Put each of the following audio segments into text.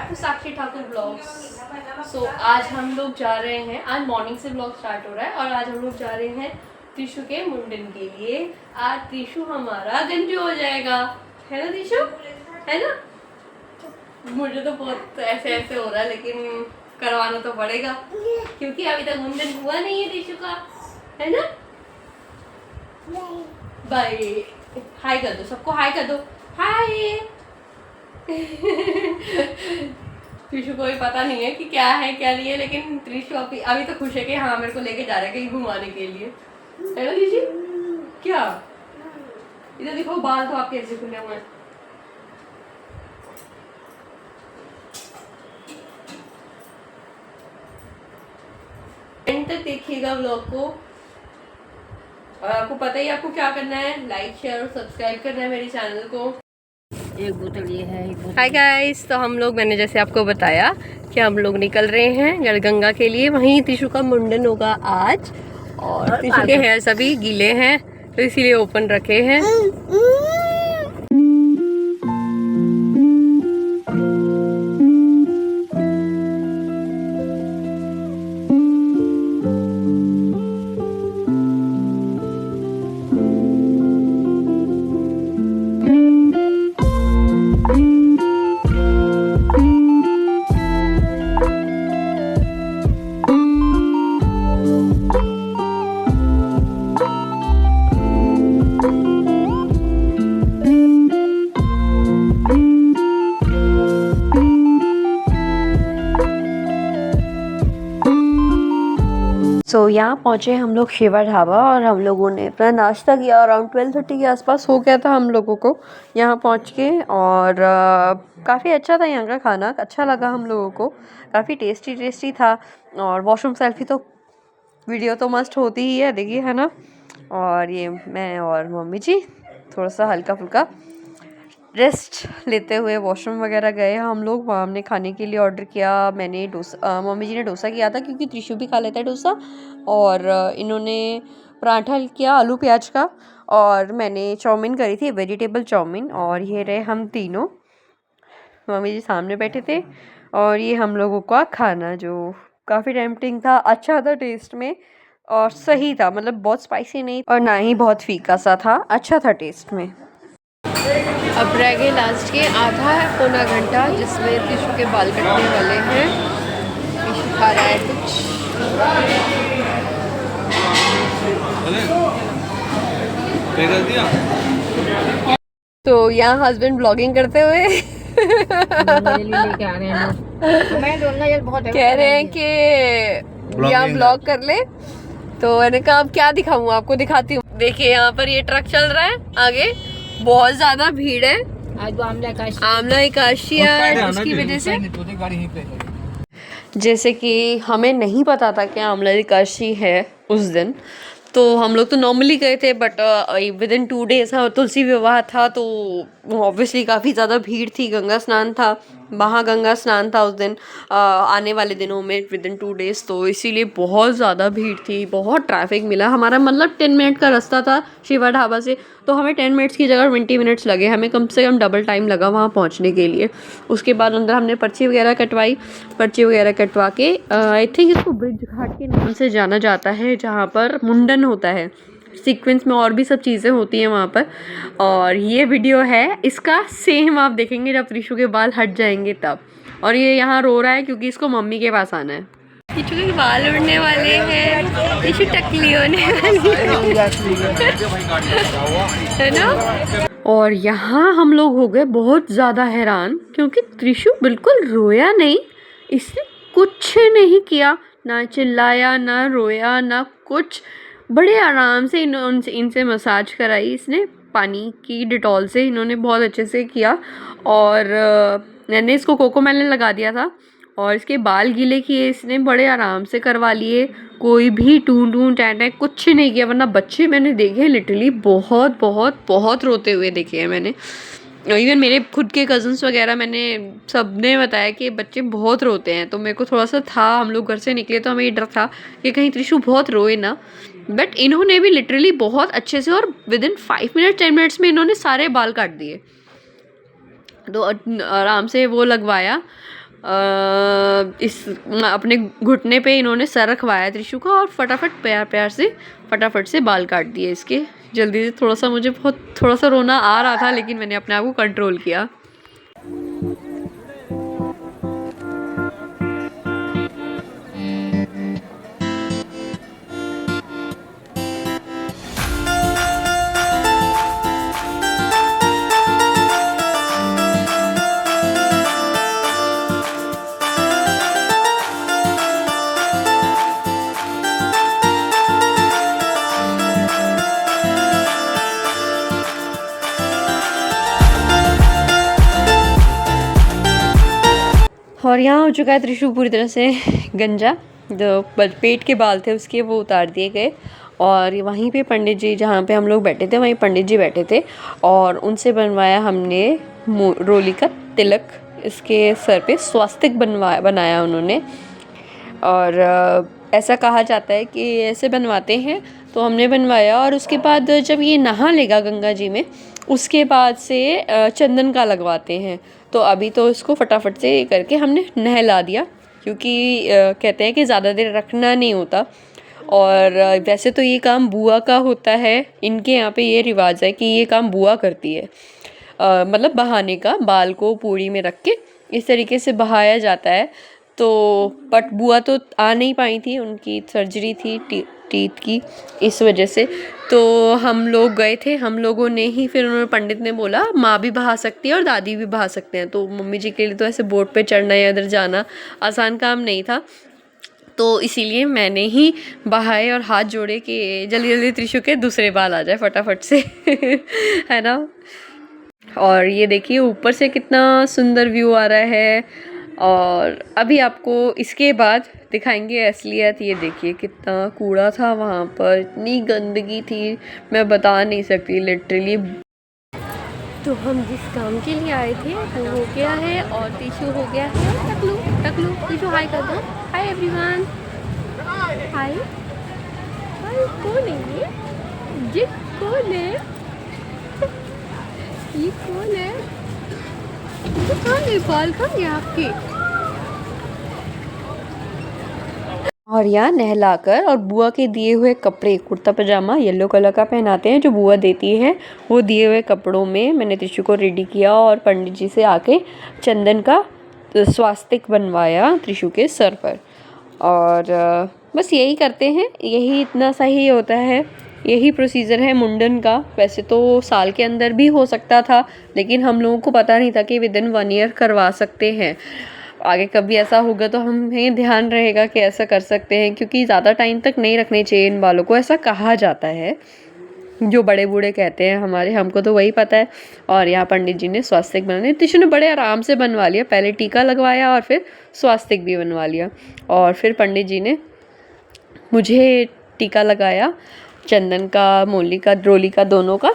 Back to Sakshi Thakur blogs. So आज हम लोग जा रहे हैं, आज मॉर्निंग से ब्लॉग स्टार्ट हो रहा है और आज हम लोग जा रहे हैं त्रिशु के मुंडन के लिए। आज त्रिशु हमारा गंजू हो जाएगा, है ना त्रिशु, है ना। मुझे तो बहुत ऐसे ऐसे हो रहा है लेकिन करवाना तो पड़ेगा क्योंकि अभी तक मुंडन हुआ नहीं है त्रिशु का, है ना। बाय, हाय कर दो सबको, हाय कर दो, हाय। त्रिशु को भी पता नहीं है कि क्या है क्या नहीं है, लेकिन त्रिशु अभी तो खुश है कि हाँ मेरे को लेके जा रहा है कहीं घुमाने के लिए, है ना त्रिशु। क्या इधर देखो, बाल तो आपके ऐसे खुले हुए हैं। एंड तक देखिएगा व्लॉग को और आपको पता ही आपको क्या करना है, लाइक शेयर और सब्सक्राइब करना है मेरे चैनल को। एक बोतल ये है, एक बोतल। हाय गाइस, तो हम लोग, मैंने जैसे आपको बताया कि हम लोग निकल रहे हैं गढ़गंगा के लिए। वहीं त्रिशु का मुंडन होगा आज और त्रिशु के हेयर सभी गीले हैं तो इसीलिए ओपन रखे हैं। यहाँ पहुँचे हम लोग शिवा ढाबा और हम लोगों ने अपना नाश्ता किया। अराउंड 12:30 के आसपास हो गया था हम लोगों को यहाँ पहुँच के, और काफ़ी अच्छा था यहाँ का खाना, अच्छा लगा हम लोगों को, काफ़ी टेस्टी था। और वॉशरूम सेल्फी तो वीडियो तो मस्ट होती ही है, देखिए, है ना। और ये मैं और मम्मी जी थोड़ा सा हल्का फुल्का रेस्ट लेते हुए वॉशरूम वगैरह गए हम लोग। वहाँ हमने खाने के लिए ऑर्डर किया। मैंने डोसा, मम्मी जी ने डोसा किया था क्योंकि त्रिशु भी खा लेता है डोसा, और इन्होंने पराठा किया आलू प्याज का, और मैंने चाउमीन करी थी, वेजिटेबल चाउमीन। और ये रहे हम तीनों, मम्मी जी सामने बैठे थे, और ये हम लोगों का खाना जो काफ़ी टेम्पटिंग था, अच्छा था टेस्ट में और सही था, मतलब बहुत स्पाइसी नहीं और ना ही बहुत फीका सा था, अच्छा था टेस्ट में। अब रह गए लास्ट के आधा पौना घंटा जिसमें त्रिशु के बाल कटने वाले हैं। त्रिशु खा रहा है कुछ। तो यहाँ हस्बैंड ब्लॉगिंग करते हुए कह रहे हैं कि यहाँ ब्लॉग कर ले, तो मैंने कहा अब क्या दिखाऊँ आपको, दिखाती हूँ। देखिए यहाँ पर ये ट्रक चल रहा है, आगे बहुत ज्यादा भीड़ है। आज तो आमला एकादशी है, उसकी वजह से, जैसे कि हमें नहीं पता था कि आमला एकादशी है उस दिन, तो हम लोग तो नॉर्मली गए थे, बट विद इन 2 डेज तुलसी विवाह था, तो ऑब्वियसली काफ़ी ज़्यादा भीड़ थी। गंगा स्नान था, महागंगा स्नान था उस दिन, आने वाले दिनों में विद इन 2 डेज, तो इसीलिए बहुत ज़्यादा भीड़ थी, बहुत ट्रैफिक मिला। हमारा मतलब 10 मिनट का रास्ता था शिवा ढाबा से, तो हमें 10 मिनट्स की जगह 20 मिनट्स लगे, हमें कम से कम डबल टाइम लगा वहाँ पहुँचने के लिए। उसके बाद अंदर हमने पर्ची वगैरह कटवाई, पर्ची वगैरह कटवा के आई थिंक इसको ब्रिज घाट के नाम से जाना जाता है, जहाँ पर मुंडन होता है। सीक्वेंस में और भी सब चीज़ें होती हैं वहाँ पर। और ये वीडियो है इसका, सेम आप देखेंगे जब त्रिशु के बाल हट जाएंगे तब। और ये यहाँ रो रहा है क्योंकि इसको मम्मी के पास आना है। त्रिशु के बाल उड़ने वाले हैं, त्रिशु टकली होने है ना। और यहाँ हम लोग हो गए बहुत ज़्यादा हैरान क्योंकि त्रिशु बिल्कुल रोया नहीं, इसने कुछ नहीं किया, ना चिल्लाया, ना रोया, ना कुछ। बड़े आराम से इनसे मसाज कराई इसने, पानी की डिटॉल से इन्होंने बहुत अच्छे से किया। और मैंने इसको कोकोमेलन लगा दिया था और इसके बाल गीले किए इसने, बड़े आराम से करवा लिए, कोई भी टूं टूं टैं कुछ नहीं किया। वरना बच्चे मैंने देखे लिटरली बहुत बहुत बहुत रोते हुए देखे हैं मैंने। इवन मेरे खुद के कज़न्स वगैरह, मैंने सबने बताया कि बच्चे बहुत रोते हैं, तो मेरे को थोड़ा सा था, हम लोग घर से निकले तो हमें ये डर था कि कहीं त्रिशु बहुत रोए ना। बट इन्होंने भी लिटरली बहुत अच्छे से, और विद इन 5 मिनट 10 मिनट्स में इन्होंने सारे बाल काट दिए, तो आराम से वो लगवाया। इस अपने घुटने पे इन्होंने सर रखवाया त्रिशु का और फटाफट प्यार प्यार से फटाफट से बाल काट दिए इसके जल्दी से। थोड़ा सा मुझे थोड़ा सा रोना आ रहा था, लेकिन मैंने अपने आप को कंट्रोल किया। और यहाँ हो चुका है त्रिशु पूरी तरह से गंजा। जो पेट के बाल थे उसके वो उतार दिए गए और वहीं पे पंडित जी, जहाँ पे हम लोग बैठे थे वहीं पंडित जी बैठे थे और उनसे बनवाया हमने रोली का तिलक। इसके सर पे स्वास्तिक बनाया उन्होंने। और ऐसा कहा जाता है कि ऐसे बनवाते हैं, तो हमने बनवाया। और उसके बाद जब ये नहा लेगा गंगा जी में, उसके बाद से चंदन का लगवाते हैं। तो अभी तो इसको फटाफट से करके हमने नहला दिया, क्योंकि कहते हैं कि ज़्यादा देर रखना नहीं होता। और वैसे तो ये काम बुआ का होता है, इनके यहाँ पे ये रिवाज है कि ये काम बुआ करती है। मतलब बहाने का, बाल को पूड़ी में रख के इस तरीके से बहाया जाता है। तो बट बुआ तो आ नहीं पाई थी, उनकी सर्जरी थी टीथ की, इस वजह से। तो हम लोग गए थे, हम लोगों ने ही, फिर उन्होंने पंडित ने बोला माँ भी बहा सकती है और दादी भी बहा सकते हैं। तो मम्मी जी के लिए तो ऐसे बोट पे चढ़ना या इधर जाना आसान काम नहीं था, तो इसीलिए मैंने ही बहाए और हाथ जोड़े कि जल्दी जल्दी त्रिशु के दूसरे बाल आ जाए फटाफट से है ना। और ये देखिए ऊपर से कितना सुंदर व्यू आ रहा है। और अभी आपको इसके बाद दिखाएंगे असलियत। ये देखिए कितना कूड़ा था वहाँ पर, इतनी गंदगी थी मैं बता नहीं सकती लिटरली। तो हम जिस काम के लिए आए थे वो हो गया है और त्रिशु हो गया है टकलू। टकलू त्रिशु हाय कर दो। हाय एवरीवन, हाय। हाय कौन है ये कौन है? ये कौन है? तो कहाँ गए बाल, कहाँ गए आपके? और यहाँ नहलाकर और बुआ के दिए हुए कपड़े, कुर्ता पजामा येलो कलर का पहनाते हैं जो बुआ देती है, वो दिए हुए कपड़ों में मैंने त्रिशु को रेडी किया और पंडित जी से आके चंदन का स्वास्तिक बनवाया त्रिशु के सर पर। और बस यही करते हैं, यही इतना सही होता है, यही प्रोसीजर है मुंडन का। वैसे तो साल के अंदर भी हो सकता था, लेकिन हम लोगों को पता नहीं था कि विद इन 1 ईयर करवा सकते हैं। आगे कभी ऐसा होगा तो हमें ध्यान रहेगा कि ऐसा कर सकते हैं, क्योंकि ज़्यादा टाइम तक नहीं रखने चाहिए इन बालों को, ऐसा कहा जाता है, जो बड़े बूढ़े कहते हैं हमारे, हमको तो वही पता है। और यहाँ पंडित जी ने स्वास्तिक बनाने, त्रिशु ने बड़े आराम से बनवा लिया, पहले टीका लगवाया और फिर स्वास्तिक भी बनवा लिया। और फिर पंडित जी ने मुझे टीका लगाया, चंदन का, मोली का, रोली का, दोनों का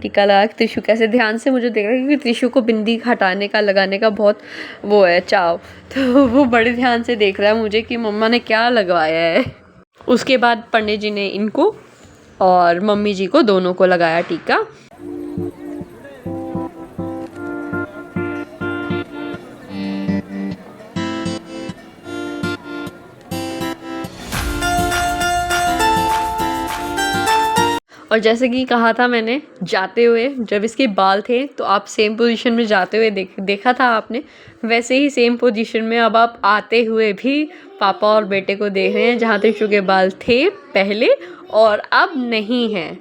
टीका लगा। त्रिशु कैसे ध्यान से मुझे देख रहा है, क्योंकि त्रिशु को बिंदी हटाने का, लगाने का बहुत वो है चाव, तो वो बड़े ध्यान से देख रहा है मुझे कि मम्मा ने क्या लगवाया है। उसके बाद पंडित जी ने इनको और मम्मी जी को, दोनों को लगाया टीका। और जैसे कि कहा था मैंने, जाते हुए जब इसके बाल थे तो आप सेम पोजीशन में जाते हुए देखा था आपने, वैसे ही सेम पोजीशन में अब आप आते हुए भी पापा और बेटे को देख रहे हैं, जहाँ त्रिशु के बाल थे पहले और अब नहीं हैं।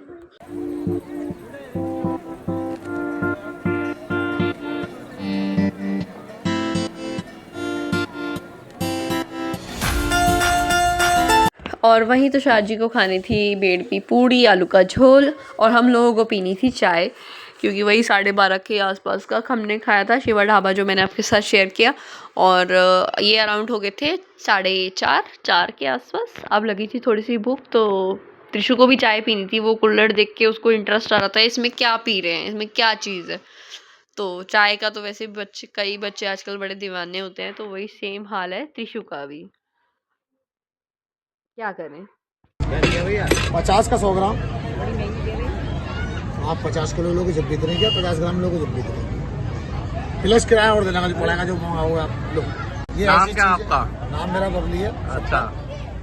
और वहीं तो शादी को खानी थी बेड़ की पूड़ी, आलू का झोल, और हम लोगों को पीनी थी चाय, क्योंकि वही 12:30 के आसपास का हमने खाया था शिवा ढाबा, जो मैंने आपके साथ शेयर किया। और ये अराउंड हो गए थे 4:30 के आसपास। अब लगी थी थोड़ी सी भूख, तो त्रिशु को भी चाय पीनी थी। वो कुल्हड़ देख के उसको इंटरेस्ट आ रहा था, इसमें क्या पी रहे हैं, इसमें क्या चीज़ है। तो चाय का तो वैसे कई बच्चे आजकल बड़े दीवाने होते हैं, तो वही सेम हाल है त्रिशु का भी। क्या करें? 50 का 100 ग्राम। आप 50 किलो लोगे जब भी इतने क्या, 50 ग्राम लोगे जब भी इतने, प्लस किराया और देना पड़ेगा जो मंगाओगे आप लोग। ये नाम ऐसी क्या है चीज़ आपका? नाम मेरा बबली है। अच्छा,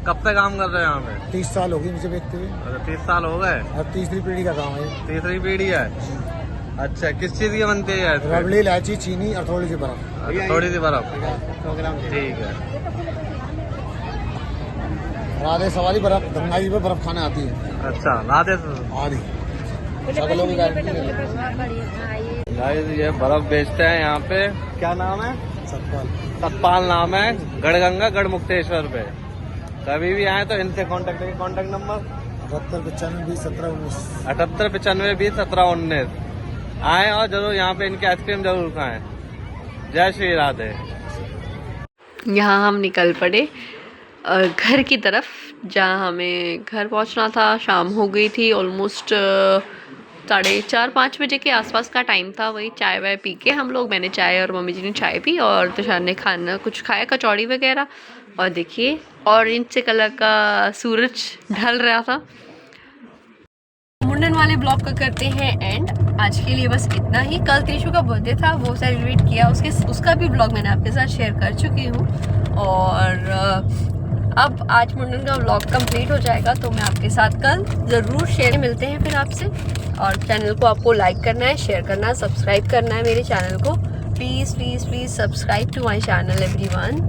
कब से काम कर रहे हो यहाँ पे? 30 साल हो गई मुझे बेचते हुए, अच्छा, 30 साल हो गए। और तीसरी पीढ़ी का काम है ये। तीसरी पीढ़ी है। अच्छा, किस चीज़ की बनती है इसमें? रबड़ी, इलायची, चीनी और थोड़ी सी बर्फ। अच्छा, थोड़ी सी बर्फ। 100 ग्राम। ठीक है। राधे सवारी बर्फ गंगाई पे बर्फ खाने आती है अच्छा, राधे। आधी सब लोग गाइस ये बर्फ बेचते हैं यहाँ पे। क्या नाम है? सतपाल। सतपाल नाम है, गढ़गंगा गढ़मुक्तेश्वर पे। कभी भी आए तो इनसे कांटेक्ट करें। Contact number 78 95 20 17 19। 78 95 20 17 19। आए और जरूर यहाँ पे इनकी आइसक्रीम जरूर खाएं। जय श्री राधे। यहाँ हम निकल पड़े घर की तरफ, जहाँ हमें घर पहुँचना था। शाम हो गई थी, ऑलमोस्ट 4:30-5 बजे के आसपास का टाइम था। वही चाय वाय पी के हम लोग, मैंने चाय और मम्मी जी ने चाय पी और तुषार ने खाना कुछ खाया, कचौड़ी वगैरह। और देखिए ऑरेंज से कलर का सूरज ढल रहा था। मुंडन वाले ब्लॉग का करते हैं एंड। आज के लिए बस इतना ही। कल त्रिशु का बर्थडे था, वो सेलिब्रेट किया, उसका भी ब्लॉग मैंने आपके साथ शेयर कर चुकी हूँ। और अब आज मुंडन का व्लॉग कंप्लीट हो जाएगा, तो मैं आपके साथ कल ज़रूर शेयर मिलते हैं फिर आपसे। और चैनल को आपको लाइक करना है, शेयर करना है, सब्सक्राइब करना है मेरे चैनल को। Please please please subscribe to my channel everyone.